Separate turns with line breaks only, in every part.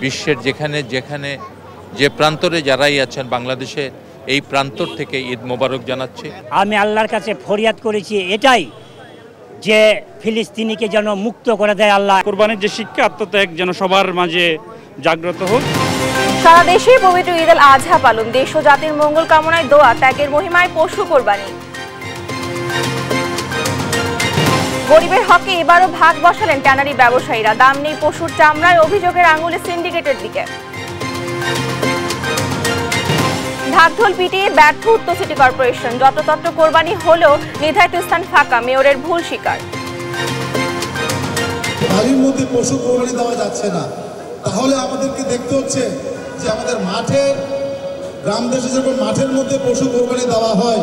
বিশ্বের যেখানে যেখানে যে প্রান্তরে যারাই আছেন বাংলাদেশে এই প্রান্তর থেকে ঈদ মোবারক জানাচ্ছি।
আমি আল্লাহর কাছে ফরিয়াদ করেছি এটাই যে ফিলিস্তিনিকে যেন মুক্ত করে দেয় আল্লাহ।
কুরবানির যে শিক্ষা আত্মত্যাগ যেন সবার মাঝে জাগ্রত হোক।
সারা দেশে পবিত্র ঈদ উল আজহা পালন, দেশ ও জাতির মঙ্গল কামনায় দোয়া, ত্যাগের মহিমায় পশু কোরবানি। গরিবের হকে এবারও ভাগ বসালেন ট্যানারি ব্যবসায়ীরা, দাম নেই পশুর চামড়ায়, অভিযোগের আঙুলে সিন্ডিকেটের দিকে। ঢাকঢোল পিটিয়ে ব্যর্থ উত্তর সিটি কর্পোরেশন, যত্রতত্র কোরবানি হলেও নির্ধারিত স্থান ফাঁকা, মেয়রের ভুল স্বীকার।
বাড়ির মধ্যে পশু কোরবানি দেওয়া যাচ্ছে না, তাহলে আমাদেরকে দেখতে হচ্ছে যে আমাদের মাঠে গ্রাম দেশে যখন মাঠের মধ্যে পশু কোরবানি দেওয়া হয়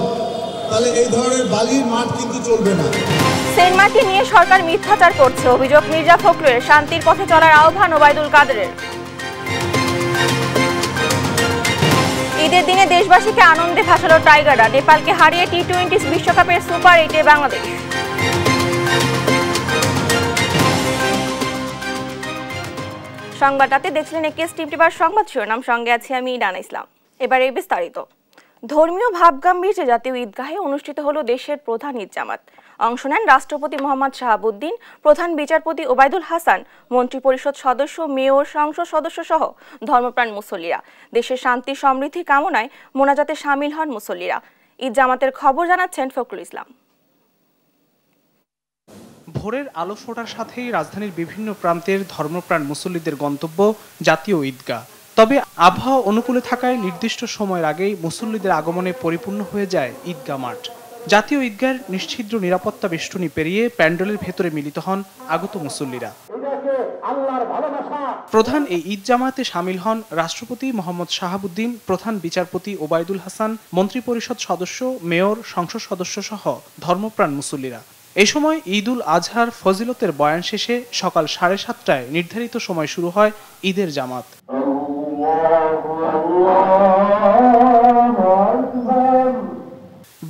তাহলে এই ধরনের বালির মাঠ কিন্তু চলবে না।
সেন্ট মার্টিন নিয়ে সরকার মিথ্যাচার করছে, অভিযোগ মির্জা ফখরুলের, শান্তির পথে চলার আহ্বান ওবায়দুল কাদেরের। ঈদের দিনে দেশবাসীকে আনন্দে ভাসালো টাইগাররা, নেপালকে হারিয়ে টি-20 বিশ্বকাপের সুপার 8-এ বাংলাদেশ। সংবাদটাতে দেখছিলেন একেএস টিভি সংবাদ শিরোনাম, সঙ্গে আছি আমি ডানা ইসলাম। এবারে বিস্তারিত। ধর্মীয় ভাবগাম্ভীর্যে জাতীয় ঈদগাহে অনুষ্ঠিত হলো দেশের প্রধান ঈদ জামাত। অংশ নেন রাষ্ট্রপতি মোহাম্মদ শাহাবুদ্দিন, প্রধান বিচারপতি ওবায়দুল হাসান, মন্ত্রিপরিষদ সদস্য, মেয়র, সংসদ সদস্য সহ ধর্মপ্রাণ মুসল্লিরা। দেশের শান্তি সমৃদ্ধি কামনায় মোনাজাতে শামিল হন মুসল্লিরা। ঈদ জামাতের খবর জানাচ্ছেন ফখরুল ইসলাম।
ভোরের আলো ফোটার সাথেই রাজধানীর বিভিন্ন প্রান্তের ধর্মপ্রাণ মুসল্লিদের গন্তব্য জাতীয় ঈদগাহ। তবে আবহাওয়া অনুকূলে থাকায় নির্দিষ্ট সময়ের আগেই মুসল্লিদের আগমনে পরিপূর্ণ হয়ে যায় ঈদগাহ মাঠ। জাতীয় ঈদগাহের নিশ্ছিদ্র নিরাপত্তা বেষ্টনী পেরিয়ে প্যান্ডেলের ভেতরে মিলিত হন আগত মুসল্লিরা। প্রধান এই ঈদ জামাতে শামিল হন রাষ্ট্রপতি মোহাম্মদ শাহাবুদ্দিন, প্রধান বিচারপতি ওবায়দুল হাসান, মন্ত্রিপরিষদ সদস্য, মেয়র, সংসদ সদস্য সহ ধর্মপ্রাণ মুসল্লিরা। এই সময় ঈদ উল আজহার ফজিলতের বয়ান শেষে সকাল 7:30টায় নির্ধারিত সময় শুরু হয় ঈদের জামাত।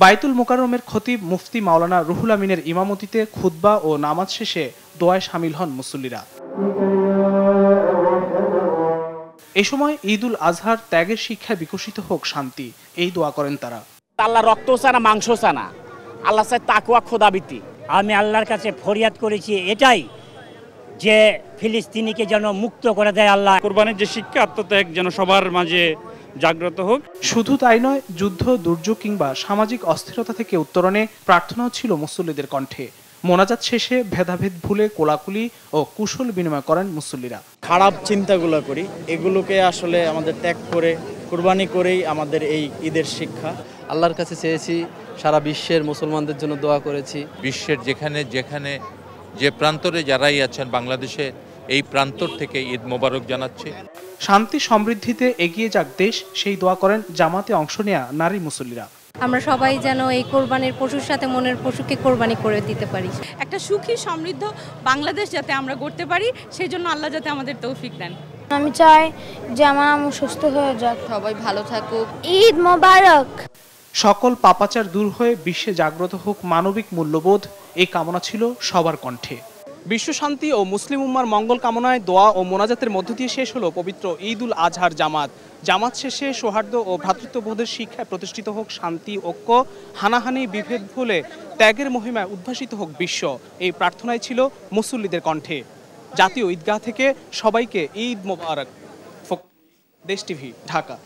বাইতুল মোকাররমের খতিব মুফতি মাওলানা রুহুল আমিনের ইমামতিতে খুতবা ও নামাজ শেষে দোয়ায় শামিল হন মুসল্লিরা। এই সময় ঈদ উল আজহার ত্যাগের শিক্ষায় বিকশিত হোক শান্তি, এই দোয়া করেন তারা।
আল্লাহ রক্ত চায় না, মাংস চায় না, আল্লাহ চায় তাকওয়া, খোদাবৃত্তি।
আমি আল্লাহর কাছে ফরিয়াদ করেছি এটাই যে ফিলিস্তিনিকে যেন মুক্ত করে দেয় আল্লাহ।
কুরবানির যে শিক্ষা আত্মত্যাগ যেন সবার মাঝে জাগ্রত হোক।
শুধু তাই নয়, যুদ্ধ, দুর্যোগ কিংবা সামাজিক অস্থিরতা থেকে উত্তরণে প্রার্থনাও ছিল মুসল্লিদের কণ্ঠে। মোনাজাত শেষে ভেদাভেদ ভুলে কোলাকুলি ও কুশল বিনিময় করেন মুসল্লিরা।
খারাপ চিন্তাগুলো করি, এগুলোকে আসলে আমাদের ত্যাগ করে কুরবানি করেই আমাদের এই ঈদের শিক্ষা।
আল্লাহর কাছে চেয়েছি, সারা বিশ্বের মুসলমানদের জন্য দোয়া করেছি।
বিশ্বের যেখানে যেখানে যে প্রান্তরে যারাই আছেন বাংলাদেশে এই প্রান্তর থেকে ঈদ মোবারক জানাচ্ছি।
শান্তি সমৃদ্ধিতে এগিয়ে যাক দেশ, সেই দোয়া করেন জামাতে অংশ নেয়া নারী মুসল্লিরা।
আমরা সবাই যেন এই কোরবানির পশুর সাথে মনের পশুকে কোরবানি করে দিতে পারি।
একটা সুখী সমৃদ্ধ বাংলাদেশ যাতে আমরা গড়তে পারি, সেই জন্য আল্লাহ যাতে আমাদের তৌফিক দেন।
আমি চাই যে আমার আম্মু সুস্থ হয়ে যাক,
সবাই ভালো থাকুক।
ঈদ মোবারক।
সকল পাপাচার দূর হয়ে বিশ্বে জাগ্রত হোক মানবিক মূল্যবোধ, এই কামনা ছিল সবার কণ্ঠে। বিশ্ব শান্তি ও মুসলিম উম্মার মঙ্গল কামনায় দোয়া ও মোনাজাতের মধ্য দিয়ে শেষ হলো পবিত্র ঈদ উল আজহার জামাত। জামাত শেষে সৌহার্দ্য ও ভ্রাতৃত্ববোধের শিক্ষায় প্রতিষ্ঠিত হোক শান্তি, ঐক্য, হানাহানি, বিভেদ ভুলে ত্যাগের মহিমায় উদ্ভাসিত হোক বিশ্ব, এই প্রার্থনাই ছিল মুসল্লিদের কণ্ঠে। জাতীয় ঈদগাহ থেকে সবাইকে ঈদ মোবারক। দেশ টিভি, ঢাকা।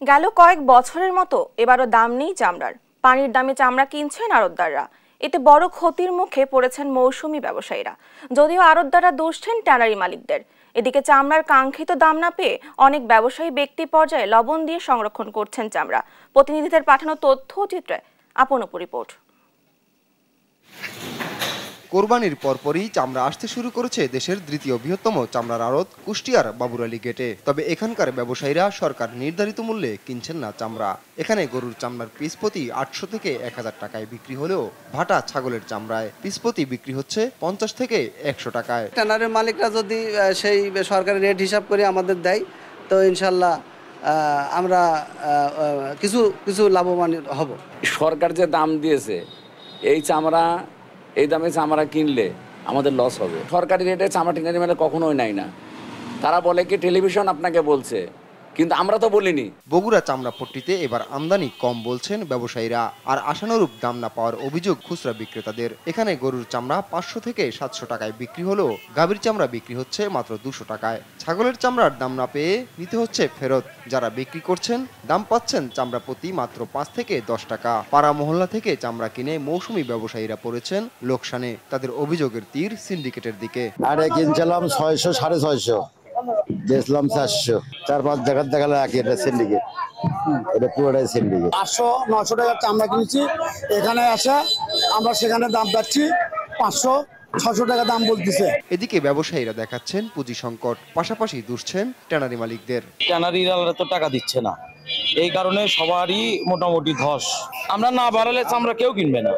গেল কয়েক বছরের মতো এবারও দাম নেই চামড়ার। পানির দামে চামড়া কিনছেন আড়তদাররা, এতে বড় ক্ষতির মুখে পড়েছেন মৌসুমী ব্যবসায়ীরা। যদিও আড়তদাররা দুষছেন ট্যানারি মালিকদের। এদিকে চামড়ার কাঙ্ক্ষিত দাম না পেয়ে অনেক ব্যবসায়ী ব্যক্তি পর্যায়ে লবণ দিয়ে সংরক্ষণ করছেন চামড়া। প্রতিনিধিদের পাঠানো তথ্যচিত্রে আপনপু রিপোর্ট।
কোরবানির পরপরই চামড়া আসতে শুরু করেছে দেশের দ্বিতীয় বৃহত্তম চামড়ার আড়ত কুষ্টিয়ার বাবুরালী গেটে। তবে এখানকার ব্যবসায়ীরা সরকার নির্ধারিত মূল্যে কিনছেন না চামড়া। এখানে গরুর চামড়ার পিস প্রতি 800 থেকে 1000 টাকায় বিক্রি হলেও ভাটা ছাগলের চামড়ায় পিস প্রতি বিক্রি হচ্ছে 50 থেকে 100 টাকায়।
ট্যানারের মালিকরা যদি সেই সরকারি রেট হিসাব করে আমাদের দেয় তো ইনশাল্লাহ আমরা কিছু লাভবান হব।
সরকার যে দাম দিয়েছে এই দামে চামড়া কিনলে
আমাদের লস হবে। সরকারি রেটে চামড়া টেনারি মেলে কখনোই নাই না। তারা বলে কি টেলিভিশন আপনাকে বলছে, কিন্তু আমরা তো বলিনি।
বগুড়া চামড়া পট্টিতে এবার আমদানি কম বলছেন ব্যবসায়ীরা, আর আশানুরূপ দাম না পাওয়ার অভিযোগ খুচরা বিক্রেতাদের। এখানে গরুর চামড়া 500 থেকে 700 টাকায় বিক্রি হলেও গাভীর চামড়া বিক্রি হচ্ছে মাত্র 200 টাকায়। ছাগলের চামড়ার দাম না পেয়ে নিতে হচ্ছে ফেরত। যারা বিক্রি করছেন দাম পাচ্ছেন চামড়া প্রতি মাত্র 5 থেকে 10 টাকা। পাড়া মহল্লা থেকে চামড়া কিনে মৌসুমী ব্যবসায়ীরা পড়েছেন লোকসানে। তাদের অভিযোগের তীর সিন্ডিকেটের দিকে।
আরে কিনছিলাম 600 650, বেচলাম 400, 4-5 টাকা দেখালে একই। এটা সিন্ডিকেট, এটা পুরোটাই সিন্ডিকেট।
800-900 টাকার চামড়া কিনেছি, এখানে আসা আমরা সেখানে দাম পাচ্ছি 500-600 টাকা দাম বলতেছে।
এদিকে ব্যবসায়ীরা দেখাচ্ছেন পুঁজি সংকট, পাশাপাশি দুষছেন ট্যানারি মালিকদের।
ট্যানারিরা তো টাকা দিচ্ছে না, এই কারণে সবারই মোটামুটি ধস। আমরা না বাড়ালে চামড়া কেউ কিনবে না,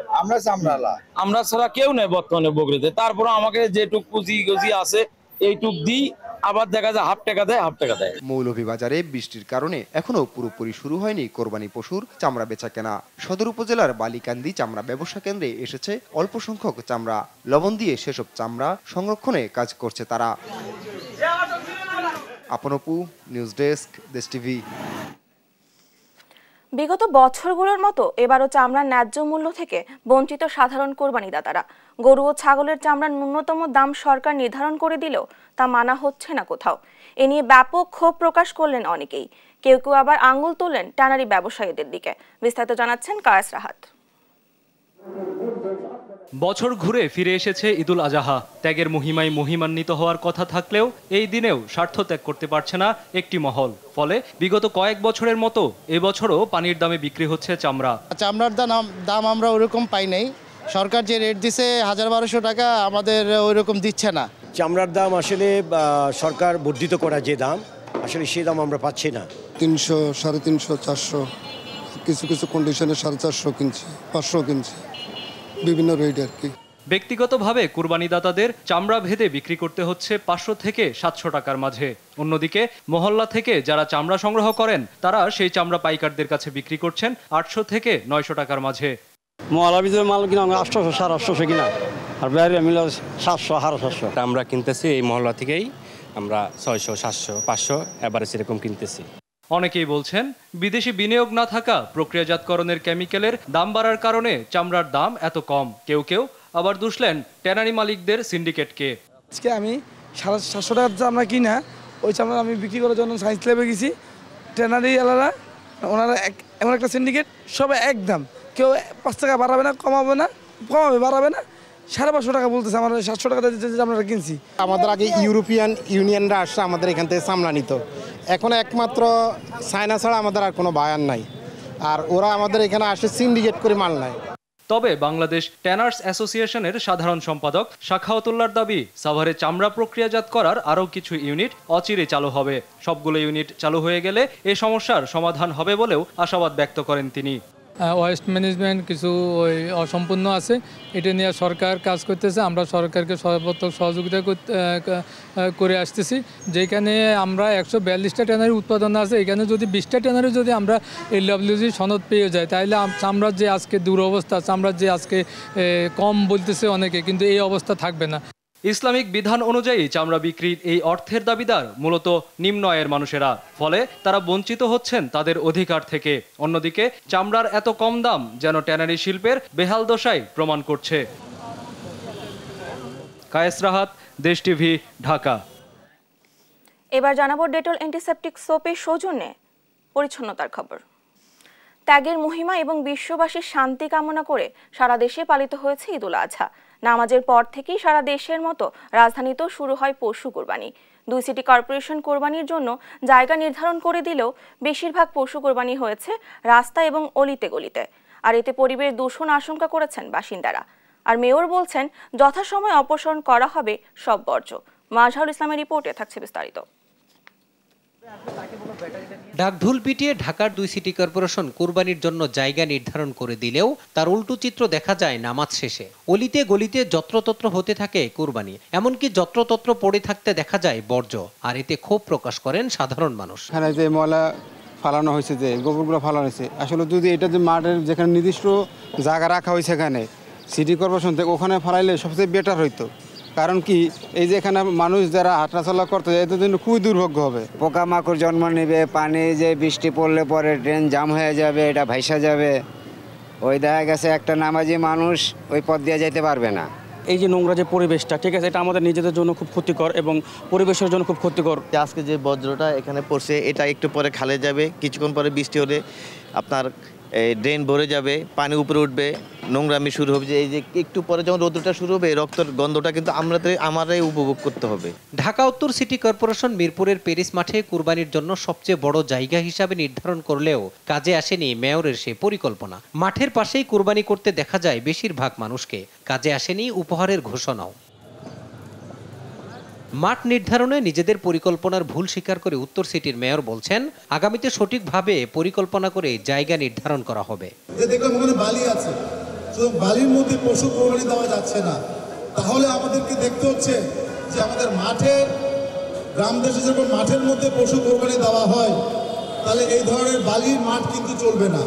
আমরা ছাড়া কেউ নেই বর্তমানে বগুড়াতে। তারপরে আমাকে যেটুক পুঁজি গজি আছে এইটুক দিই, আবার দেখা যায় হাফ টাকা দেয়।
মৌলভীবাজারে বৃষ্টির কারণে এখনো পুরোপুরি শুরু হয়নি কোরবানি পশুর চামড়া বেচা কেনা। সদর উপজেলার বালিকান্দি চামড়া ব্যবসা কেন্দ্রে এসেছে অল্প সংখ্যক চামড়া। লবণ দিয়ে সেসব চামড়া সংরক্ষণে কাজ করছে তারা। আপনপু, নিউজ ডেস্ক, দেশ টিভি।
বিগত বছরগুলোর মতো এবারও চামড়ার ন্যায্য মূল্য থেকে বঞ্চিত সাধারণ কোরবানিদাতারা। গরু ও ছাগলের চামড়ার ন্যূনতম দাম সরকার নির্ধারণ করে দিলেও তা মানা হচ্ছে না কোথাও। এ নিয়ে ব্যাপক ক্ষোভ প্রকাশ করলেন অনেকেই। কেউ কেউ আবার আঙুল তুললেন ট্যানারি ব্যবসায়ীদের দিকে। বিস্তারিত জানাচ্ছেন কায়েস রাহাত।
বছর ঘুরে ফিরে এসেছে ঈদুল আজহা। ত্যাগের মহিমায় মহিমান্বিত হওয়ার কথা থাকলেও এই দিনেও স্বার্থ ত্যাগ করতে পারছে না একটি মহল। ফলে বিগত কয়েক বছরের মতো এবছরও পানির দামে বিক্রি হচ্ছে চামড়া।
চামড়ার দাম আমরা ওইরকম পাই নাই। সরকার যে রেট দিছে 1200 টাকা, আমাদের ওইরকম দিচ্ছে না।
চামড়ার দাম আসলে সরকার বর্ধিত করা যে দাম, আসলে সেই দাম আমরা পাচ্ছি না।
300, 350, 400, কিছু কিছু কন্ডিশনে 450 কিনছি, 500 কিনছি, বিভিন্ন রেট আর কি।
ব্যক্তিগতভাবে কুরবানিদাতাদের চামড়া ভেদে বিক্রি করতে হচ্ছে 500 থেকে 700 টাকার মাঝে। অন্যদিকে মহল্লা থেকে যারা চামড়া সংগ্রহ করেন তারা সেই চামড়া পাইকারদের কাছে বিক্রি করছেন 800 থেকে 900 টাকার মাঝে।
মহল্লার ভিতরে মাল কিনা 800, 850 কিনা, আর বাইরে মিলে 700, 750।
আমরা কিনতেছি এই মহল্লা থেকেই, আমরা 600, 700, 500 এভারেজ এরকম কিনতেছি।
অনেকেই বলছেন বিদেশি বিনিয়োগ না থাকা প্রক্রিয়াজাতকরণের কেমিক্যালের দাম বাড়ার কারণে চামড়ার দাম এত কম। কেউ কেউ আবার দুষলেন ট্যানারি মালিকদের সিন্ডিকেটকে।
আজকে আমি 750 টাকার চামড়া কিনা, ওই চামড়া আমি বিক্রি করার জন্য সায়েন্স ল্যাবে গেছি। ট্যানারি এলারা ওনারা এমন একটা সিন্ডিকেট, সবাই একদম, কেউ 5 টাকা বাড়াবে না, কমাবে বাড়াবে না। 550 টাকা বলতেছে, আমরা 700 টাকা দিয়ে আমরা কিনছি।
আমাদের আগে ইউরোপিয়ান ইউনিয়নরা আসছে আমাদের এখান থেকে চামড়া নিত, এখন একমাত্র চায়না ছাড়া আমাদের আর কোনো বায়ার নাই, আর ওরা আমাদের এখানে আসে সিন্ডিকেট করে মাল নেয়।
তবে বাংলাদেশ ট্যানার্স অ্যাসোসিয়েশনের সাধারণ সম্পাদক শাখাওয়াতুল্লাহর দাবি, সাভারে চামড়া প্রক্রিয়াজাত করার আরও কিছু ইউনিট অচিরে চালু হবে। সবগুলো ইউনিট চালু হয়ে গেলে এ সমস্যার সমাধান হবে বলেও আশাবাদ ব্যক্ত করেন তিনি।
ওয়েস্ট ম্যানেজমেন্ট কিছু ওই অসম্পূর্ণ আছে, এটা নিয়ে সরকার কাজ করতেছে। আমরা সরকারকে সর্বাত্মক সহযোগিতা করে আসতেছি। যেখানে আমরা 142টা ট্যানারি উৎপাদন আছে, এখানে যদি 20টা ট্যানারি যদি আমরা LWG সনদ পেয়ে যাই, তাহলে চামড়ার যে আজকে দুরবস্থা, চামড়ার যে আজকে কম বলতেছে অনেকে, কিন্তু এই অবস্থা থাকবে না।
ইসলামিক বিধান অনুযায়ী চামড়া বিক্রির এই অর্থের দাবিদার মূলত নিম্ন আয়ের মানুষেরা। ফলে তারা বঞ্চিত হচ্ছেন তাদের অধিকার থেকে। অন্যদিকে চামড়ার এত কম দাম যেন ট্যানারি শিল্পের বেহাল দশাই প্রমাণ করছে। কায়েস রাহাত, দেশ টিভি, ঢাকা।
এবার জানাবো ডেটল অ্যান্টিসেপটিক সোপের সৌজন্যে পরিচ্ছন্নতার খবর। ত্যাগের মহিমা এবং বিশ্ববাসীর শান্তি কামনা করে সারা দেশে পালিত হয়েছে ঈদুল আজহা। নামাজের পর থেকেই সারা দেশের মতো রাজধানীতেও শুরু হয় পশু কোরবানি। 2 সিটি কর্পোরেশন কোরবানির জন্য জায়গা নির্ধারণ করে দিলেও বেশিরভাগ পশু কোরবানি হয়েছে রাস্তা এবং অলিতে গলিতে। আর এতে পরিবেশ দূষণ আশঙ্কা করেছেন বাসিন্দারা। আর মেয়র বলছেন যথাসময়ে অপসারণ করা হবে সব বর্জ্য। মাজহারুল ইসলামের রিপোর্টে থাকছে বিস্তারিত।
ঢাকঢোল পিটিয়ে ঢাকার 2 সিটি কর্পোরেশন কোরবানির জন্য জায়গা নির্ধারণ করে দিলেও তার উল্টো চিত্র দেখা যায় নামাজ শেষে। অলিতে গলিতে যত্রতত্র হতে থাকে কোরবানি, এমনকি যত্রতত্র পড়ে থাকতে দেখা যায় বর্জ্য। আর এতে ক্ষোভ প্রকাশ করেন সাধারণ মানুষ।
এখানে যে ময়লা ফালানো হয়েছে, যে গোবরগুলো ফালানো হয়েছে, আসলে যদি এটা যে মাঠের যেখানে নির্দিষ্ট জায়গা রাখা হয়েছে এখানে সিটি কর্পোরেশন থেকে, ওখানে ফালাইলে সবচেয়ে বেটার হইতো। কারণ কি এই যে এখানে মানুষ যারা হাঁটাচলা করতে যায় এদের জন্য খুবই দুর্ভোগ্য হবে।
পোকামাকড় জন্ম নেবে, পানি যে বৃষ্টি পড়লে পরে ড্রেন জাম হয়ে যাবে, এটা ভাইসা যাবে। ওই দেখা গেছে একটা নামাজি মানুষ ওই পথ দিয়ে যেতে পারবে না।
এই যে নোংরা যে পরিবেশটা, ঠিক আছে, এটা আমাদের নিজেদের জন্য খুব ক্ষতিকর এবং পরিবেশের জন্য খুব ক্ষতিকর।
আজকে যে বজ্রটা এখানে পড়ছে এটা একটু পরে খালে যাবে, কিছুক্ষণ পরে বৃষ্টি হলে আপনার ড্রেন ভরে যাবে, পানি উপরে উঠবে, নোংরামি শুরু হবে। যে এই যে একটু পরে যখন রোদ্রটা শুরু হবে রক্তের গন্ধটা কিন্তু আমাদের উপভোগ করতে হবে।
ঢাকা উত্তর সিটি কর্পোরেশন মিরপুরের পেরিস মাঠে কুরবানির জন্য সবচেয়ে বড় জায়গা হিসাবে নির্ধারণ করলেও কাজে আসেনি মেয়রের সেই পরিকল্পনা। মাঠের পাশেই কুরবানি করতে দেখা যায় বেশিরভাগ মানুষকে, কাজে আসেনি উপহারের ঘোষণাও। মাঠ নির্ধারণে নিজেদের পরিকল্পনার ভুল স্বীকার করে উত্তর সিটির মেয়র বলছেন, আগামীতে সঠিকভাবে পরিকল্পনা করে জায়গা নির্ধারণ করা হবে।
দেখলাম ওখানে বালি আছে, বালির মধ্যে পশু কোরবানি দেওয়া যাচ্ছে না, তাহলে আমাদেরকে দেখতে হচ্ছে যে আমাদের মাঠের গ্রাম দেশে যখন মাঠের মধ্যে পশু কোরবানি দেওয়া হয় তাহলে এই ধরনের বালির মাঠ কিন্তু চলবে না।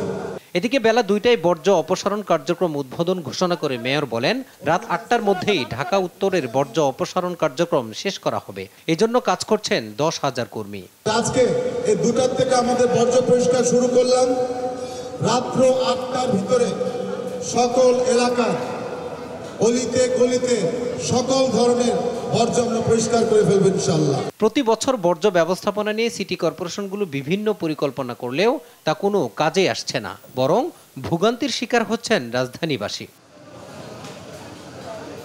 এদিকে বেলা 2টায় বর্জ্য অপসারণ কার্যক্রম উদ্বোধন ঘোষণা করে মেয়র বলেন, রাত 8টার মধ্যেই ঢাকা উত্তরের বর্জ্য অপসারণ কার্যক্রম শেষ করা হবে। এজন্য কাজ করছেন 10,000 কর্মী।
আজকে এই 2টার থেকে আমাদের বর্জ্য পরিষ্কার শুরু করলাম। রাত্র 8টার ভিতরে সকল এলাকার অলিতে গলিতে সকল ধরনের বর্জ্য আমরা পরিষ্কার করে ফেলবো ইনশাআল্লাহ।
প্রতি বছর বর্জ্য ব্যবস্থাপনা নিয়ে সিটি কর্পোরেশনগুলো বিভিন্ন পরিকল্পনা করলেও তা কোনো কাজে আসছে না, বরং ভোগান্তির শিকার হচ্ছেন রাজধানীবাসী।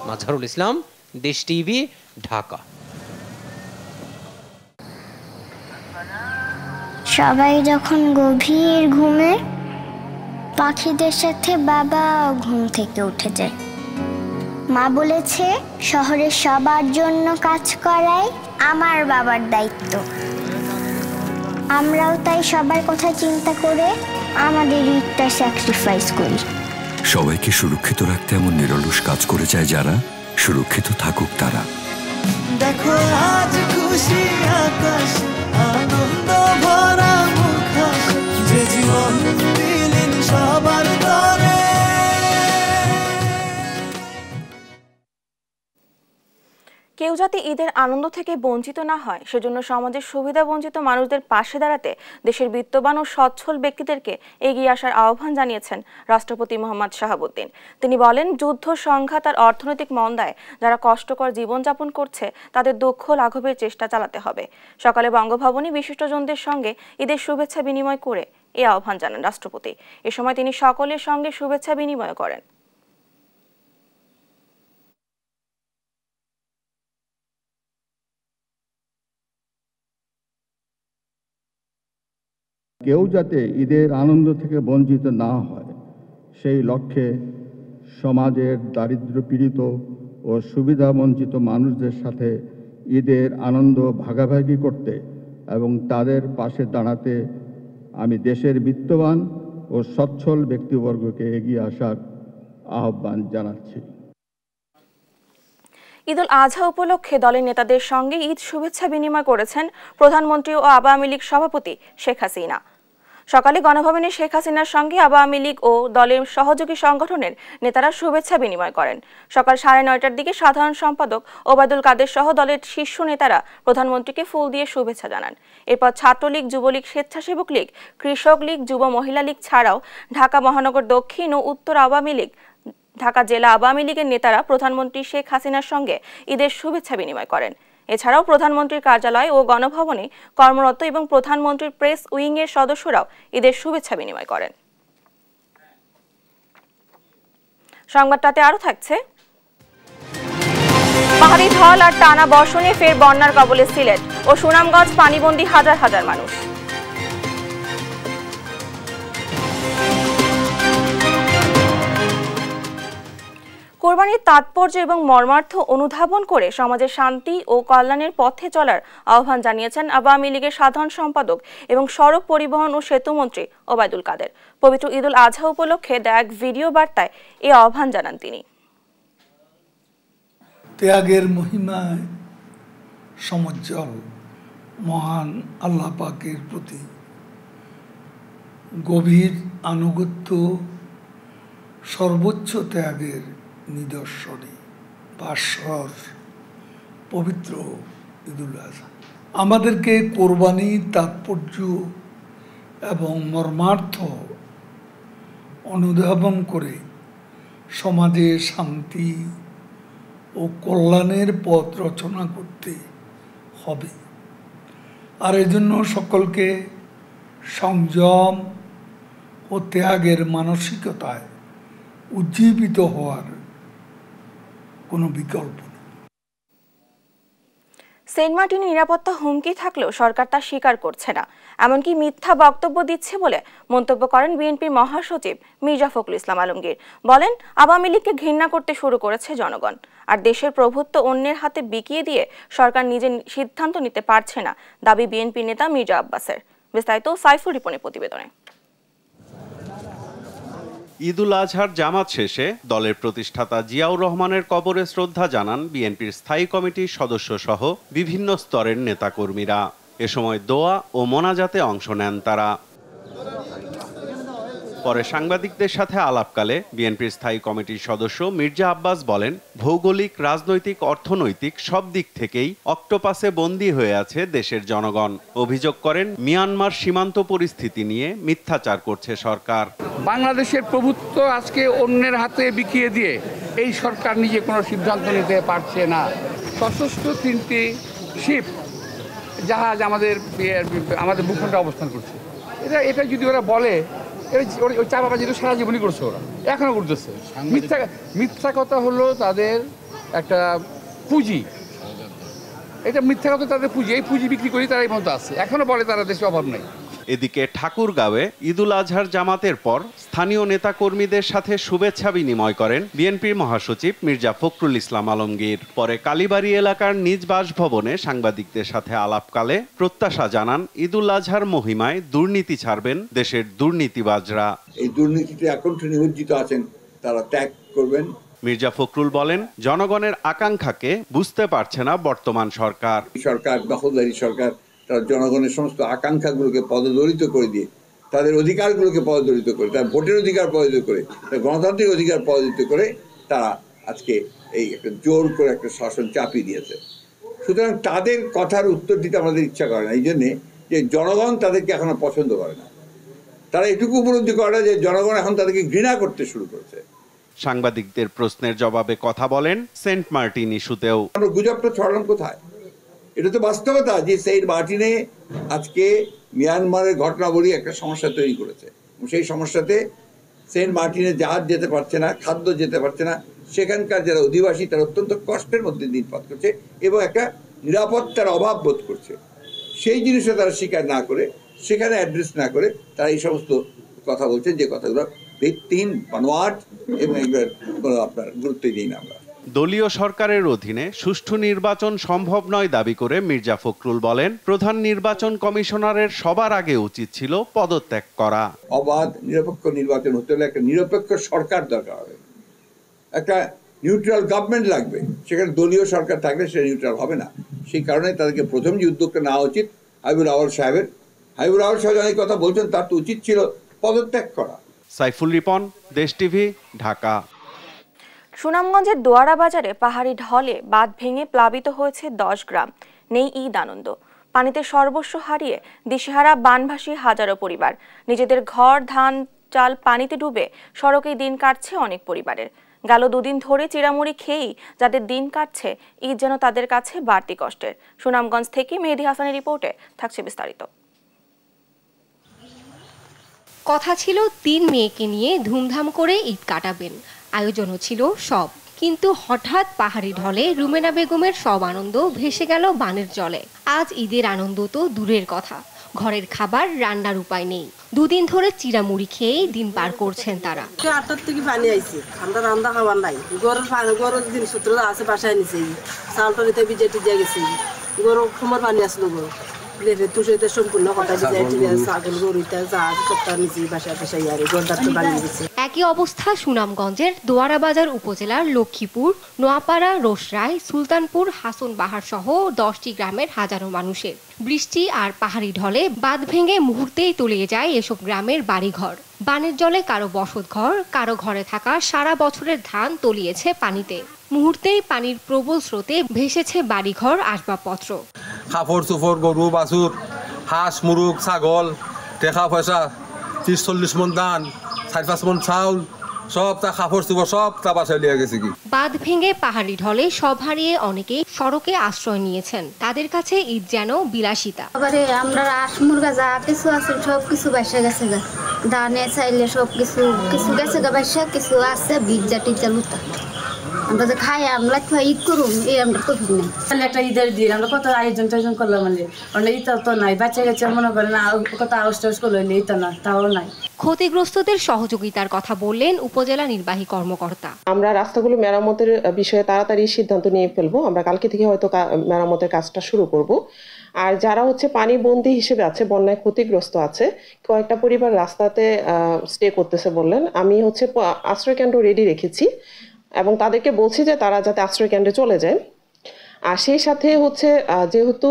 মাজহারুল ইসলাম, দেশ টিভি, ঢাকা।
সবাই যখন গভীর ঘুমে, পাখিদের সাথে বাবা ঘুম থেকে উঠে যায়। মা বলেছে শহরের সবার জন্য কাজ করাই আমার বাবার দায়িত্ব। আমরাও তাই সবার কথা চিন্তা করে আমাদের ঈদটা স্যাক্রিফাইস করি।
সবাইকে সুরক্ষিত রাখতে এমন নিরলস কাজ করে যায় যারা, সুরক্ষিত থাকুক তারা।
দেখো আজ খুশি আকাশ, আনন্দ ভরা মুখ, যে জীবন দিলেন সবার তরে।
কেউ যাতে ঈদের আনন্দ থেকে বঞ্চিত না হয় সেজন্য সমাজের সুবিধা বঞ্চিত মানুষদের পাশে দাঁড়াতে দেশের বিত্তবান ও সচ্ছল ব্যক্তিদেরকে এগিয়ে আসার আহ্বান জানিয়েছেন রাষ্ট্রপতি মোহাম্মদ শাহাবুদ্দিন। তিনি বলেন, যুদ্ধ, সংঘাত আর অর্থনৈতিক মন্দায় যারা কষ্টকর জীবনযাপন করছে তাদের দুঃখ লাঘবের চেষ্টা চালাতে হবে। সকালে বঙ্গভবনে বিশিষ্টজনদের সঙ্গে ঈদের শুভেচ্ছা বিনিময় করে এই আহ্বান জানান রাষ্ট্রপতি। এ সময় তিনি সকলের সঙ্গে শুভেচ্ছা বিনিময় করেন।
কেউ যাতে ঈদের আনন্দ থেকে বঞ্চিত না হয় সেই লক্ষ্যে সমাজের দারিদ্র্যপীড়িত ও সুবিধাবঞ্চিত মানুষদের সাথে ঈদের আনন্দ ভাগাভাগি করতে এবং তাদের পাশে দাঁড়াতে আমি দেশের বিত্তবান ও সচ্ছল ব্যক্তিবর্গকে এগিয়ে আসার আহ্বান জানাচ্ছি।
ঈদুল আজহা উপলক্ষে দলের নেতাদের সঙ্গে ঈদ শুভেচ্ছা বিনিময় করেছেন প্রধানমন্ত্রী ও আওয়ামী লীগ সভাপতি শেখ হাসিনা। সকালে গণভবনে শেখ হাসিনার সঙ্গে আওয়ামী লীগ ও দলের সহযোগী সংগঠনের নেতারা শুভেচ্ছা বিনিময় করেন। সকাল 9:30টার দিকে সাধারণ সম্পাদক ওবায়দুল কাদের সহ দলের শীর্ষ নেতারা প্রধানমন্ত্রীকে ফুল দিয়ে শুভেচ্ছা জানান। এরপর ছাত্রলীগ, যুবলীগ, স্বেচ্ছাসেবক লীগ, কৃষক লীগ, যুব মহিলা লীগ ছাড়াও ঢাকা মহানগর দক্ষিণ ও উত্তর আওয়ামী লীগ, ঢাকা জেলা আওয়ামী লীগের নেতারা প্রধানমন্ত্রী শেখ হাসিনার সঙ্গে ঈদের শুভেচ্ছা বিনিময় করেন। এছাড়াও প্রধানমন্ত্রীর কার্যালয় ও গণভবনে কর্মরত এবং প্রধানমন্ত্রীর প্রেস উইং এর সদস্যরাও ঈদের শুভেচ্ছা বিনিময় করেন। সংবাদটাতে আরো থাকছে, পাহাড়ি ঢল আর টানা বর্ষণে ফের বন্যার কবলে সিলেট ও সুনামগঞ্জ, পানিবন্দী হাজার হাজার মানুষ। কোরবানির তাৎপর্য এবং মর্মার্থ অনুধাবন করে সমাজের শান্তি ও কল্যাণের পথে চলার আহ্বান জানিয়েছেন আওয়ামী লীগের সাধারণ সম্পাদক এবং সড়ক পরিবহন ও সেতুমন্ত্রী ওবায়দুল কাদের। পবিত্র ঈদুল আজহা উপলক্ষে দেয়া এক ভিডিও বার্তায় এই আহ্বান জানান তিনি।
ত্যাগের মহিমায় সমজ্জ্বল মহান আল্লাহ পাকের প্রতি গভীর আনুগত্য সর্বোচ্চ ত্যাগের নিদর্শনে। ভাস্বর পবিত্র ঈদুল আজহা। আমাদেরকে কোরবানির তাৎপর্য এবং মর্মার্থ অনুধাবন করে সমাজে শান্তি ও কল্যাণের পথ রচনা করতে হবে। আর এজন্য সকলকে সংযম ও ত্যাগের মানসিকতায় উজ্জীবিত হওয়ার কোনো বিকল্প নেই।
সেন্ট মার্টিনে নিরাপত্তা হুমকি থাকলেও সরকার তা স্বীকার করছে না, এমনকি মিথ্যা বক্তব্য দিচ্ছে বলে মন্তব্য করেন বিএনপির মহাসচিব মির্জা ফখরুল ইসলাম আলমগীর। বলেন, আওয়ামী লীগকে ঘৃণা করতে শুরু করেছে জনগণ, আর দেশের প্রভুত্ব অন্যের হাতে বিকিয়ে দিয়ে সরকার নিজে সিদ্ধান্ত নিতে পারছে না, দাবি বিএনপি নেতা মির্জা আব্বাসের। বিস্তারিত সাইফুর রিপনের প্রতিবেদনে।
ঈদুল আজহার জামাত শেষে দলের প্রতিষ্ঠাতা জিয়াউর রহমানের কবরে শ্রদ্ধা জানান বিএনপির স্থায়ী কমিটির সদস্য সহ বিভিন্ন স্তরের নেতাকর্মীরা। এ সময় দোয়া ও মোনাজাতে অংশ নেন তারা। পরে সাংবাদিকদের সাথে আলাপকালে বিএনপির স্থায়ী কমিটির সদস্য মির্জা আব্বাস বলেন, ভৌগোলিক, রাজনৈতিক, অর্থনৈতিক সব দিক থেকেই অক্টোপাসে বন্দী হয়ে আছে দেশের জনগণ। অভিযোগ করেন, মিয়ানমার সীমান্ত পরিস্থিতি নিয়ে মিথ্যাচার করছে সরকার।
বাংলাদেশের প্রভুত্ব আজকে অন্যের হাতে বিকিয়ে দিয়ে এই সরকার নিজে কোনো সিদ্ধান্ত নিতে পারছে না। সশস্ত্র 3টি শিপ জাহাজ আমাদের ভূখণ্ডে অবস্থান করছে। এটা যদি ওরা বলে, ওই চাপাবাজি তো সারা জীবনই করছে, ওরা এখনো করতেছে। মিথ্যা কথা হলো তাদের একটা পুঁজি, এটা মিথ্যা কথা তাদের পুঁজি, এই পুঁজি বিক্রি করি তারা এই মতো আছে, এখনো বলে তারা দেশে অভাব নাই।
এদিকে ঠাকুরগাঁওয়ে ঈদুল আজহার জামাতের পর স্থানীয় নেতাকর্মীদের সাথে শুভেচ্ছা বিনিময় করেন বিএনপির মহাসচিব মির্জা ফখরুল ইসলাম আলমগীর। পরে কালীবাড়ি এলাকার নিজ বাসভবনে সাংবাদিকদের সাথে আলাপকালে প্রত্যাশা জানান, ঈদুল আজহার মহিমায় দুর্নীতি ছাড়বেন দেশের দুর্নীতিবাজরা।
এই দুর্নীতিতে আকণ্ঠ নিমজ্জিত আছেন, তারা ত্যাগ করবেন।
মির্জা ফখরুল বলেন, জনগণের আকাঙ্ক্ষাকে বুঝতে পারছে না বর্তমান সরকার।
দখলদারি সরকার তারা জনগণের সমস্ত আকাঙ্ক্ষাগুলোকে পদদলিত করে দিয়ে, তাদের অধিকারগুলোকে পদদলিত করে, তার ভোটের অধিকার পদদলিত করে, তার গণতান্ত্রিক অধিকার পদদলিত করে তারা আজকে এই একটা জোর করে একটা শাসন চাপিয়ে দিয়েছে। সুতরাং তাদের কথার উত্তর দিতে আমাদের ইচ্ছা করে না, এই জন্যে যে জনগণ তাদেরকে এখনো পছন্দ করে না। তারা এটুকু উপলব্ধি করে না যে জনগণ এখন তাদেরকে ঘৃণা করতে শুরু করেছে।
সাংবাদিকদের প্রশ্নের জবাবে কথা বলেন সেন্ট মার্টিন ইস্যুতেও।
আমরা গুজবটা ছড়ালাম কোথায়? এটা তো বাস্তবতা যে সেন্ট মার্টিনে আজকে মিয়ানমারের ঘটনাবলী একটা সমস্যা তৈরি করেছে। সেই সমস্যাতে সেন্ট মার্টিনে জাহাজ যেতে পারছে না, খাদ্য যেতে পারছে না, সেখানকার যারা অধিবাসী তারা অত্যন্ত কষ্টের মধ্যে দিন পার করছে এবং একটা নিরাপত্তার অভাব বোধ করছে। সেই জিনিসটা তারা স্বীকার না করে, সেখানে অ্যাড্রেস না করে তারা এই সমস্ত কথা বলছেন, যে কথাগুলো ভিত্তিহীন, বানোয়াট এবং এগুলোর কোনো আপনার গুরুত্বই দিই না আমরা।
দলীয় সরকারের অধীনে সুষ্ঠু নির্বাচন সম্ভব নয় দাবি করে মির্জা ফখরুল বলেন, প্রধান নির্বাচন কমিশনারের সবার আগে উচিত ছিল পদত্যাগ করা।
অবাধ নিরপেক্ষ নির্বাচন হতে হলে একটা নিরপেক্ষ সরকার দরকার হবে, একটা নিউট্রাল গভর্নমেন্ট লাগবে। সেখানে দলীয় সরকার থাকলে সেটা নিউট্রাল হবে না। সেই কারণে তাদেরকে প্রথম যে উদ্যোগটা নেওয়া উচিত হাবিবুর আউয়াল সাহেবের, হাবিবুর আউয়াল সাহেব অনেক কথা বলছেন, তার তো উচিত ছিল পদত্যাগ করা।
সাইফুল রিপন, দেশ টিভি, ঢাকা।
সুনামগঞ্জের দোয়ারা বাজারে পাহাড়ি ঢলে বাঁধ ভেঙে প্লাবিত হয়েছে 10 গ্রাম। নেই ঈদ আনন্দ। পানিতে সর্বস্ব হারিয়ে দিশেহারা বানভাসী হাজারো পরিবার। নিজেদের ঘর, ধান, চাল পানিতে ডুবে সড়কেই দিন কাটছে অনেক পরিবারের। গেল 2 দিন ধরে চিড়ামুড়ি খেয়েই যাদের দিন কাটছে, ঈদ যেন তাদের কাছে বাড়তি কষ্টের। সুনামগঞ্জ থেকে মেহেদি হাসানের রিপোর্টে থাকছে বিস্তারিত।
কথা ছিল 3 মেয়েকে নিয়ে ধুমধাম করে ঈদ কাটাবেন, আয়োজনও ছিল সব। কিন্তু হঠাৎ পাহাড়ি ঢলে রুমেনা বেগমের সব আনন্দ ভেসে গেল বানের জলে। আজ ঈদের আনন্দ তো দূরের কথা, ঘরের খাবার রান্নার উপায় নেই। 2 দিন ধরে চিড়ামুড়ি খেয়েই দিন পার করছেন তারা।
8টার থেকে পানি আইছে, আমরা রান্না খাবার নাই। গরুর জিনিসপত্র আছে বাসায় নিচে, চাল টলিতে ভিজে টিজে গেছে, গরু সময় পানি আসলো। গরু
একই অবস্থা সুনামগঞ্জের দোয়ারা বাজার উপজেলার লক্ষ্মীপুর, নোয়াপাড়া, রোসরাই, সুলতানপুর, হাসন বাহার সহ 10টি গ্রামের হাজারো মানুষের। বৃষ্টি আর পাহাড়ি ঢলে বাঁধ ভেঙে মুহূর্তেই তলিয়ে যায় এসব গ্রামের বাড়িঘর। বানের জলে কারো বসত ঘর, কারো ঘরে থাকা সারা বছরের ধান তলিয়েছে পানিতে। মুহূর্তেই পানির প্রবল স্রোতে ভেসেছে বাড়িঘর, আসবাবপত্র।
কাপড় চোপড়, গরু বাছুর, হাঁস মুরগ, ছাগল, টাকা পয়সা, 30-40 মন ধান, 4-5 মন চাউল, সব তা কাপড় চোপড় সব তা বাসায় লিয়ে গেছে কি।
বাঁধ ভেঙে পাহাড়ি ঢলে সব হারিয়ে অনেকেই সড়কে আশ্রয় নিয়েছেন। তাদের কাছে ঈদ যেন বিলাসিতা।
আমরা হাঁস মুরগা যা কিছু আছে সব কিছু বাসা গেছে, ধানে চাইলে সব কিছু কিছু গেছে বাসা, কিছু আছে ভিজা টিজা লুতা। আমরা যে খাই আমরা ঈদ করুন এই আমরা করি না।
একটা ঈদের দিন আমরা কত আয়োজন টায়োজন করলাম, মানে ঈদ তো নাই, বাচ্চা গেছে মনে করেন কত আউস টাউস করলো, ঈদ না তাও নাই।
ক্ষতিগ্রস্তদের সহযোগিতার কথা বললেন উপজেলা নির্বাহী কর্মকর্তা।
আমরা রাস্তাগুলো মেরামতের বিষয়ে তাড়াতাড়ি সিদ্ধান্ত নিয়ে ফেলবো। আমরা কালকে থেকে হয়তো মেরামতের কাজটা শুরু করব। আর যারা পানিবন্দী হিসেবে আছে, বন্যায় ক্ষতিগ্রস্ত আছে, কয়েকটা পরিবার রাস্তাতে স্টে করতেছে বললেন, আমি আশ্রয় কেন্দ্র রেডি রেখেছি এবং তাদেরকে বলছি যে তারা যাতে আশ্রয় কেন্দ্রে চলে যায়। আর সেই সাথে যেহেতু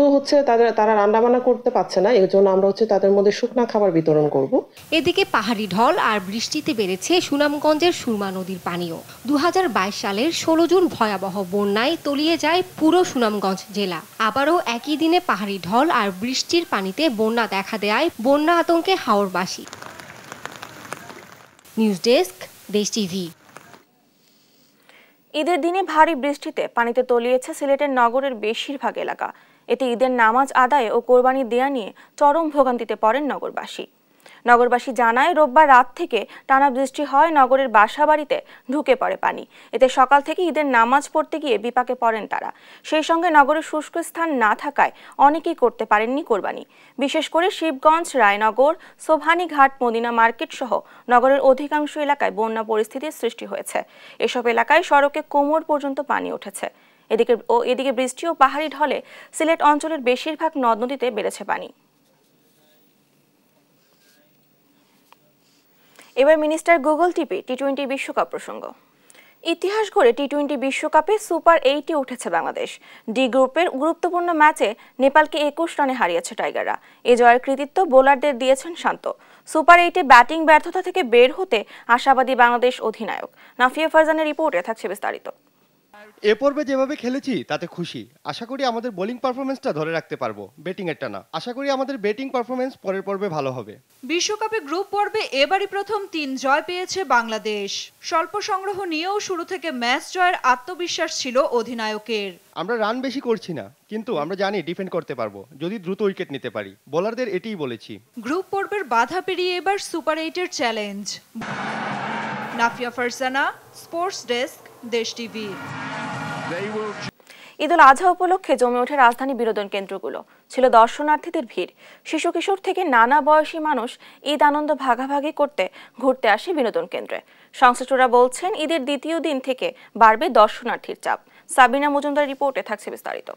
তারা রান্নাবান্না করতে পারছে না, এর জন্য আমরা তাদের মধ্যে শুকনা খাবার বিতরণ করব।
এদিকে পাহাড়ি ঢল আর বৃষ্টিতে বেড়েছে সুনামগঞ্জের সুরমা নদীর পানিও। 2022 সালের 16 জুন ভয়াবহ বন্যায় তলিয়ে যায় পুরো সুনামগঞ্জ জেলা। আবারও একই দিনে পাহাড়ি ঢল আর বৃষ্টির পানিতে বন্যা দেখা দেয় বন্যা আতঙ্কে হাওরবাসী। News desk, Desh TV.
ঈদের দিনে ভারী বৃষ্টিতে পানিতে তলিয়েছে সিলেটের নগরের বেশিরভাগ এলাকা। এতে ঈদের নামাজ আদায় ও কোরবানি দেয়া নিয়ে চরম ভোগান্তিতে পড়েন নগরবাসী। নগরবাসী জানায়, রোববার রাত থেকে টানা বৃষ্টি হয়, নগরের বাসাবাড়িতে ঢুকে পড়ে পানি। এতে সকাল থেকে ঈদের নামাজ পড়তে গিয়ে বিপাকে পড়েন তারা। সেই সঙ্গে নগরের শুষ্ক স্থান না থাকায় অনেকেই করতে পারেননি কোরবানি। বিশেষ করে শিবগঞ্জ, রায়নগর, সোভানীঘাট, মদিনা মার্কেট সহ নগরের অধিকাংশ এলাকায় বন্যা পরিস্থিতির সৃষ্টি হয়েছে। এসব এলাকায় সড়কে কোমর পর্যন্ত পানি উঠেছে। এদিকে বৃষ্টি ও পাহাড়ি ঢলে সিলেট অঞ্চলের বেশিরভাগ নদ নদীতে বেড়েছে পানি। এবার মিনিস্টার গুগল টিপি টি-20 বিশ্বকাপ প্রসঙ্গ। ইতিহাস গড়ে টি-20 বিশ্বকাপে সুপার 8-এ উঠেছে বাংলাদেশ। ডি গ্রুপের গুরুত্বপূর্ণ ম্যাচে নেপালকে 21 রানে হারিয়েছে টাইগাররা। এ জয়ের কৃতিত্ব বোলারদের দিয়েছেন শান্ত। সুপার 8-এ ব্যাটিং ব্যর্থতা থেকে বের হতে আশাবাদী বাংলাদেশ অধিনায়ক। নাফিয়া ফারজানের রিপোর্টে থাকছে বিস্তারিত।
এ পর্বে যেভাবে খেলেছি তাতে খুশি। আশা করি আমাদের বোলিং পারফরমেন্সটা ধরে রাখতে পারবো, ব্যাটিং এরটা না। আশা করি আমাদের ব্যাটিং পারফরমেন্স পরের পর্বে ভালো হবে।
বিশ্বকাপে গ্রুপ পর্বে এবারই প্রথম 3 জয় পেয়েছে বাংলাদেশ। স্বল্প সংগ্রহ নিয়েও শুরু থেকে ম্যাচ জয়ের আত্মবিশ্বাস ছিল অধিনায়কের।
আমরা রান বেশি করছি না, কিন্তু আমরা জানি ডিফেন্ড করতে পারবো যদি দ্রুত উইকেট নিতে পারি। বোলারদের এটাই বলেছি।
গ্রুপ পর্বের বাধা পেরিয়ে এবার সুপার 8-এর challenge. Nafia Farzana, sports desk, Desh TV.
Eid ul Azha উপলক্ষে জমে ওঠে রাজধানী বিনোদন কেন্দ্রগুলো। ছিল দর্শনার্থীদের ভিড়। শিশু কিশোর থেকে নানা বয়সী মানুষ ঈদ আনন্দ ভাগাভাগি করতে ঘুরতে আসে বিনোদন কেন্দ্রে। সংশ্লিষ্টরা বলছেন, ঈদের দ্বিতীয় দিন থেকে বাড়বে দর্শনার্থীর চাপ। সাবিনা মজুমদার রিপোর্টে থাকছে বিস্তারিত।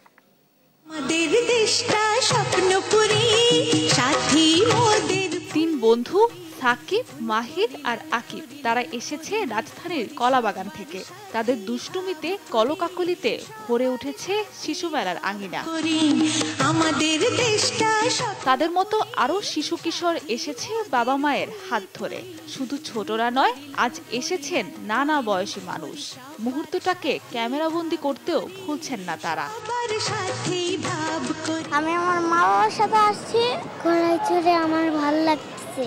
তিন বন্ধু সাকিব, মাহির আর আকিব, তারা এসেছে রাজধানীর কলাবাগান থেকে। তাদের দুষ্টুমিতে কলকাকলিতে ভরে উঠেছে শিশু মেলার আঙিনা। তাদের মতো আরো শিশু কিশোর এসেছে বাবা মায়ের হাত ধরে। শুধু ছোটরা নয়, আজ এসেছেন নানা বয়সী মানুষ। মুহূর্তটাকে ক্যামেরাবন্দি করতেও ভুলছেন না তারা।
আমি আমার মা বাবার সাথে আসছি, ঘোড়ায় চড়ে আমার ভালো লাগছে।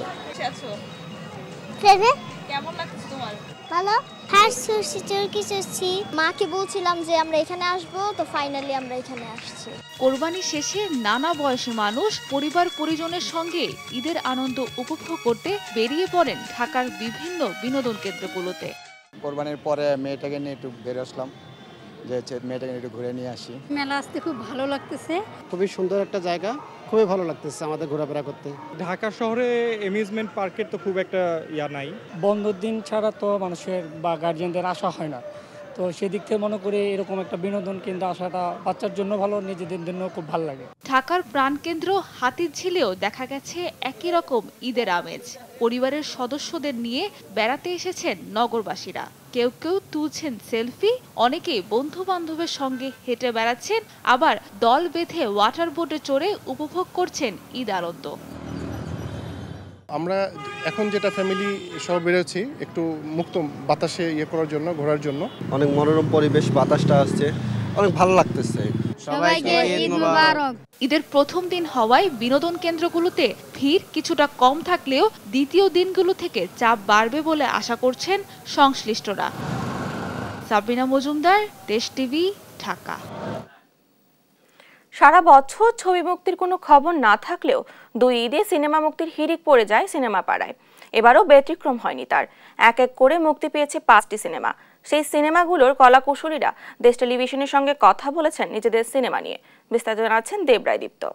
কেমন লাগছে তোমার?
ভালো। মাকে বলছিলাম যে আমরা এখানে আসবো, তো ফাইনালি আমরা এখানে আসছি।
কোরবানি শেষে নানা বয়সী মানুষ পরিবার পরিজনের সঙ্গে ঈদের আনন্দ উপভোগ করতে বেরিয়ে পড়েন ঢাকার বিভিন্ন বিনোদন কেন্দ্রগুলোতে।
কোরবানির পরে মেয়েটাকে নিয়ে একটু বের আসলাম, যে মেয়েটাকে একটু ঘুরে নিয়ে আসি।
মেলা আসতে খুব ভালো লাগতেছে।
খুবই সুন্দর একটা জায়গা, খুবই ভালো লাগতেছে আমাদের ঘোরাফেরা করতে।
ঢাকা শহরে অ্যামিউজমেন্ট পার্কের তো খুব একটা নাই।
বন্ধের দিন ছাড়া তো মানুষের বা গার্জিয়ানদের আসা হয় না, তো সেদিক থেকে মনে করি এরকম একটা বিনোদন কেন্দ্র আসাটা বাচ্চার জন্য ভালো, নিজেদের জন্য খুব ভালো লাগে।
ঢাকার প্রাণকেন্দ্র হাতিরঝিলেও দেখা গেছে একই রকম ঈদের আমেজ। পরিবারের সদস্যদের নিয়ে বেড়াতে এসেছেন নগরবাসীরা। কেউ কেউ তুলছেন সেলফি, অনেকেই বন্ধু বান্ধবের সঙ্গে হেঁটে বেড়াচ্ছেন, আবার দল বেঁধে ওয়াটার বোটে চড়ে উপভোগ করছেন ঈদ আনন্দ।
আমরা এখন যেটা ফ্যামিলি সহ বেরোচ্ছি একটু মুক্ত বাতাসে করার জন্য, ঘোরার জন্য।
অনেক মনোরম পরিবেশ, বাতাসটা আসছে, অনেক ভালো লাগতেছে।
সবাইকে ঈদ মোবারক। ঈদের প্রথম দিন হওয়ায় বিনোদন কেন্দ্রগুলোতে ভিড় কিছুটা কম থাকলেও দ্বিতীয় দিনগুলো থেকে চাপ বাড়বে বলে আশা করছেন সংশ্লিষ্টরা। সাবরিনা মজুমদার, দেশ টিভি, ঢাকা।
সারা বছর ছবি মুক্তির কোনো খবর না থাকলেও 2 ঈদে সিনেমা মুক্তির হিড়িক পড়ে যায় সিনেমা পাড়ায়। এবারও ব্যতিক্রম হয়নি তার। এক এক করে মুক্তি পেয়েছে 5টি সিনেমা। সেই সিনেমাগুলোর কলাকুশলীরা দেশ টেলিভিশনের সঙ্গে কথা বলেছেন নিজেদের সিনেমা নিয়ে। বিস্তারিত জানাচ্ছেন দেবরায় দীপ্ত।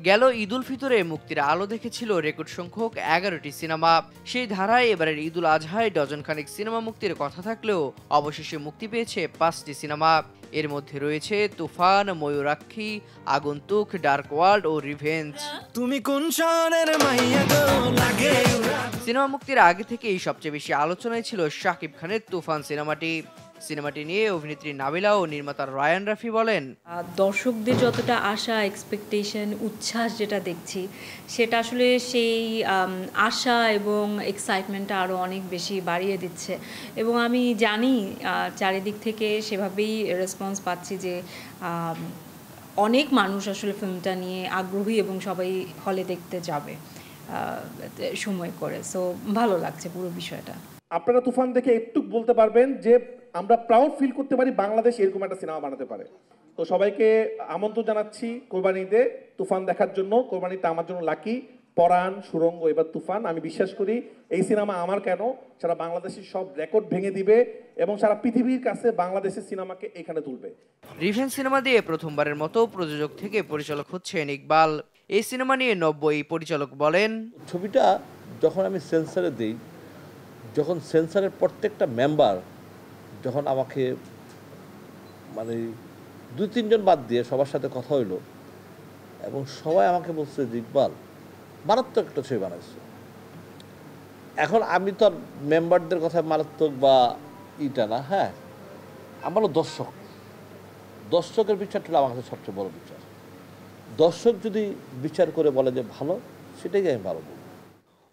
গেল ঈদুল ফিতরে মুক্তির আলো দেখেছিল রেকর্ড সংখ্যক 11টি সিনেমা। সেই ধারায় এবারের ঈদুল আজহায় ডজনখানেক সিনেমা মুক্তির কথা থাকলেও অবশেষে মুক্তি পেয়েছে 5টি সিনেমা। এর মধ্যে রয়েছে তুফান, ময়ূরাক্ষী, আগন্তুক, ডার্ক ওয়ার্ল্ড ও রিভেঞ্জ। তুমি কোন শহরের মাইয়া গো লাগে। সিনেমা মুক্তির আগে থেকেই সবচেয়ে বেশি আলোচনায় ছিল শাকিব খানের তুফান সিনেমাটি নিয়ে অভিনেত্রী নাবিলা ও নির্মাতা রায়ান রাফি বলেন,
দর্শকদের যতটা আশা, এক্সপেকটেশন, উচ্ছ্বাস যেটা দেখছি সেটা আসলে সেই আশা এবং এক্সাইটমেন্টটা আরও অনেক বেশি বাড়িয়ে দিচ্ছে। এবং আমি জানি চারিদিক থেকে সেভাবেই রেসপন্স পাচ্ছি যে অনেক মানুষ আসলে ফিল্মটা নিয়ে আগ্রহী এবং সবাই হলে দেখতে যাবে সময় করে। সো ভালো লাগছে পুরো বিষয়টা।
আপনারা তুফান দেখে একটু বলতে পারবেন যে আমরা প্রাউড ফিল করতে পারি বাংলাদেশ এরকম একটা সিনেমা বানাতে পারে। তো সবাইকে আমন্ত্রণ জানাচ্ছি কোরবানিতে তুফান দেখার জন্য। কোরবানিতে আমার জন্য লাকি, পরাণ, সুরঙ্গ, এবার তুফান। আমি বিশ্বাস করি এই সিনেমা আমার কেন সারা বাংলাদেশের সব রেকর্ড ভেঙে দিবে এবং সারা পৃথিবীর কাছে বাংলাদেশের সিনেমাকে এখানে তুলবে।
রিভেঞ্জ সিনেমা দিয়ে প্রথমবারের মতো প্রযোজক থেকে পরিচালক হচ্ছেন ইকবাল। এই সিনেমা নিয়ে নব্বই পরিচালক বলেন,
ছবিটা যখন আমি সেন্সরে দিই, যখন সেন্সরের প্রত্যেকটা মেম্বার যখন আমাকে মানে 2-3 জন বাদ দিয়ে সবার সাথে কথা হইলো এবং সবাই আমাকে বলছে যে ইকবাল মারাত্মক একটা ছবি বানাইছে। এখন আমি তো আর মেম্বারদের কথা মারাত্মক বা ইটা না, হ্যাঁ আমারও দর্শকের বিচারটা হলো আমার কাছে সবচেয়ে বড় বিচার। দর্শক যদি বিচার করে বলে যে ভালো, সেটাই আমি ভালো বলব।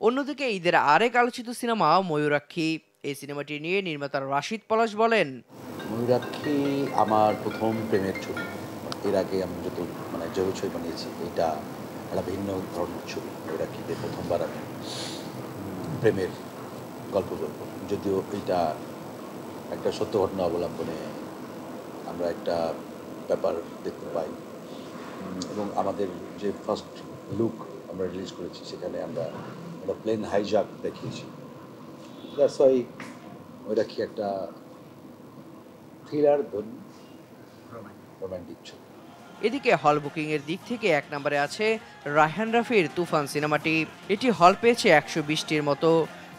অন্যদিকে ঈদের আরেক আলোচিত সিনেমা ময়ূরাক্ষী। এই সিনেমাটি নিয়ে নির্মাতা রাশিদ পলাশ বলেন,
ময়ূরাক্ষী আমার প্রথম প্রেমের ছবি। এর আগে আমি যত জয় ছবি বানিয়েছি, এটা একটা ভিন্ন ধরনের ছবি। ময়ূরাক্ষীতে প্রথমবার আমি প্রেমের গল্প বলব, যদিও এটা একটা সত্য ঘটনা অবলম্বনে আমরা একটা ব্যাপার দেখতে পাই। এবং আমাদের যে ফার্স্ট লুক আমরা রিলিজ করেছি সেখানে আমরা একটা প্লেন হাইজ্যাক দেখিয়েছি। দ্যাটস ওয়াই ময়ূরাক্ষী একটা থ্রিলার রোমান্টিক ছবি।
এদিকে হল বুকিং এর দিক থেকে 1 নম্বরে আছে রায়হান রাফির তুফান সিনেমাটি। এটি হল পেয়েছে 120টির মতো।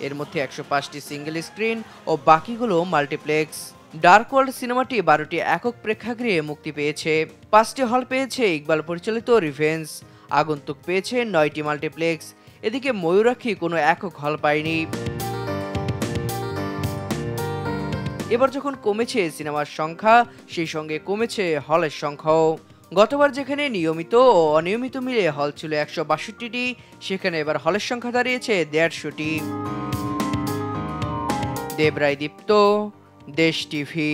এর মধ্যে 105টি সিঙ্গেল স্ক্রিন ও বাকিগুলো মাল্টিপ্লেক্স। ডার্ক ওয়ার্ল্ড সিনেমাটি 12টি একক প্রেক্ষাগৃহে মুক্তি পেয়েছে। 5টি হল পেয়েছে ইকবাল পরিচালিত রিভেঞ্জ। আগন্তুক পেয়েছে 9টি মাল্টিপ্লেক্স। এদিকে ময়ূরাক্ষী কোনো একক হল পায়নি। এবার যখন কমেছে সিনেমার সংখ্যা, সেই সঙ্গে কমেছে হলের সংখ্যাও। গতবার যেখানে নিয়মিত ও অনিয়মিত মিলে হল ছিল 162টি, সেখানে এবার হলের সংখ্যা দাঁড়িয়েছে 150টি। দেবরায় দীপ্ত, দেশ টিভি।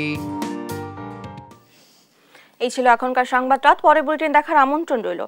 এই ছিল এখনকার সংবাদ রাত। পরে বুলেটিন দেখার আমন্ত্রণ রইল।